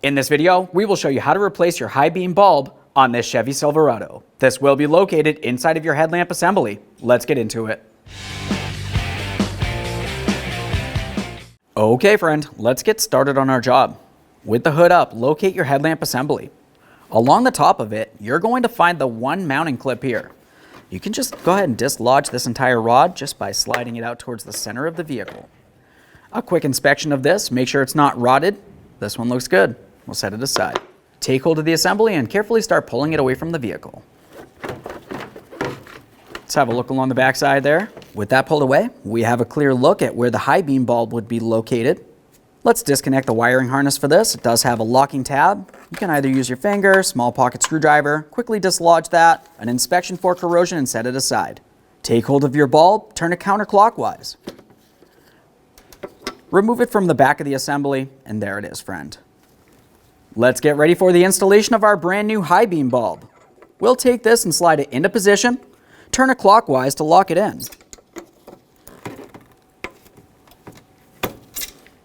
In this video, we will show you how to replace your high beam bulb on this Chevy Silverado. This will be located inside of your headlamp assembly. Let's get into it. Okay friend, let's get started on our job. With the hood up, locate your headlamp assembly. Along the top of it, you're going to find the one mounting clip here. You can just go ahead and dislodge this entire rod just by sliding it out towards the center of the vehicle. A quick inspection of this, make sure it's not rotted. This one looks good. We'll set it aside. Take hold of the assembly and carefully start pulling it away from the vehicle. Let's have a look along the back side there. With that pulled away, we have a clear look at where the high beam bulb would be located. Let's disconnect the wiring harness for this. It does have a locking tab. You can either use your finger, small pocket screwdriver, quickly dislodge that, an inspection for corrosion, and set it aside. Take hold of your bulb, turn it counterclockwise. Remove it from the back of the assembly, and there it is, friend. Let's get ready for the installation of our brand new high beam bulb. We'll take this and slide it into position, turn it clockwise to lock it in.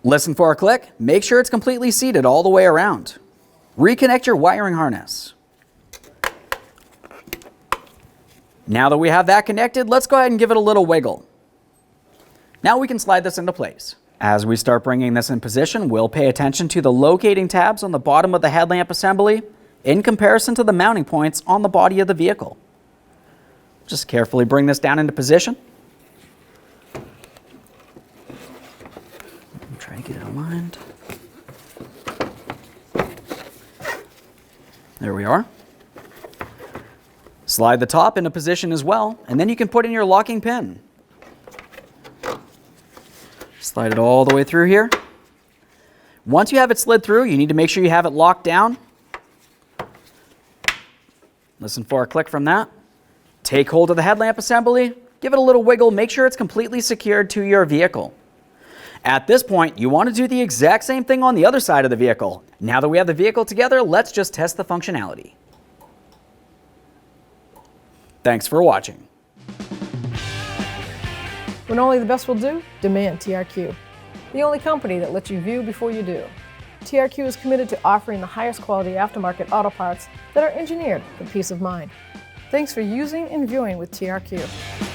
Listen for a click, make sure it's completely seated all the way around. Reconnect your wiring harness. Now that we have that connected, let's go ahead and give it a little wiggle. Now we can slide this into place. As we start bringing this in position, we'll pay attention to the locating tabs on the bottom of the headlamp assembly in comparison to the mounting points on the body of the vehicle. Just carefully bring this down into position. Try to get it aligned. There we are. Slide the top into position as well, and then you can put in your locking pin. Slide it all the way through here. Once you have it slid through, you need to make sure you have it locked down. Listen for a click from that. Take hold of the headlamp assembly, give it a little wiggle, make sure it's completely secured to your vehicle. At this point, you want to do the exact same thing on the other side of the vehicle. Now that we have the vehicle together, let's just test the functionality. Thanks for watching. When only the best will do, demand TRQ. The only company that lets you view before you do. TRQ is committed to offering the highest quality aftermarket auto parts that are engineered for peace of mind. Thanks for using and viewing with TRQ.